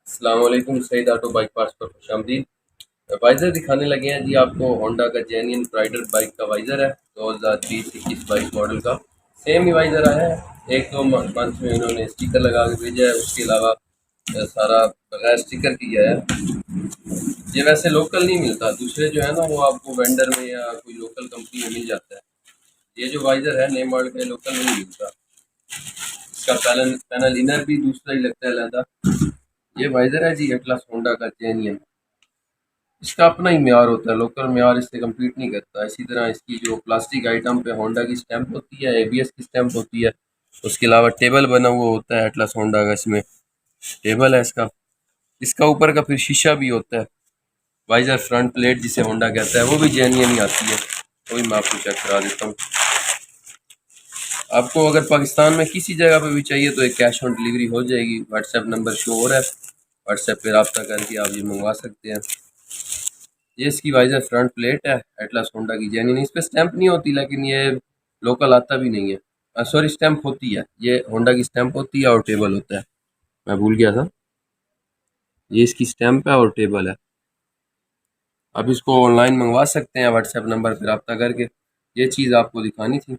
अस्सलाम वालेकुम। Saeed auto bike parts पर खुशामदीद। वाइज़र दिखाने लगे हैं जी आपको। होंडा का जेन्युइन राइडर बाइक का वाइज़र है 2020-21 बाइक मॉडल का। सेम ही वाइज़र आया है। एक दो मंथ में इन्होंने स्टिकर लगा के भेजा है, उसके अलावा सारा बगैर स्टिकर की है। ये वैसे लोकल नहीं मिलता, दूसरे जो है ना वो आपको वेंडर में या कोई लोकल कंपनी में मिल जाता है। ये जो वाइज़र है नेम मॉडल का लोकल नहीं मिलता। इसका पैनल पैनल इनर भी दूसरा ही लगता है अलहदा। ये वाइज़र है जी एटलस होंडा का जेन्युइन। इसका अपना ही म्यार होता है, लोकल म्यार इससे कम्पीट नहीं करता। इसी तरह इसकी जो प्लास्टिक आइटम पे होंडा की स्टैंप होती है, एबीएस की स्टैंप होती है। उसके अलावा टेबल बना हुआ होता है एटलस होंडा का, इसमें टेबल है इसका। इसका ऊपर का फिर शीशा भी होता है। वाइजर फ्रंट प्लेट जिसे होंडा कहता है वो भी जेन्युइन ही आती है। वो भी मैं आपको चेक करा देता हूँ। आपको अगर पाकिस्तान में किसी जगह पे भी चाहिए तो एक कैश ऑन डिलीवरी हो जाएगी। व्हाट्सएप नंबर शो हो रहा है, व्हाट्सएप पे रब्ता करके आप ये मंगवा सकते हैं। ये इसकी वाइजर फ्रंट प्लेट है एटलस होंडा की जेन्युइन। इस पे स्टैंप नहीं होती, लेकिन ये लोकल आता भी नहीं है। सॉरी, स्टैंप होती है, ये होंडा की स्टैंप होती है और टेबल होता है। मैं भूल गया था, ये इसकी स्टैंप है और टेबल है। आप इसको ऑनलाइन मंगवा सकते हैं व्हाट्सएप नंबर पर रब्ता करके। ये चीज़ आपको दिखानी थी।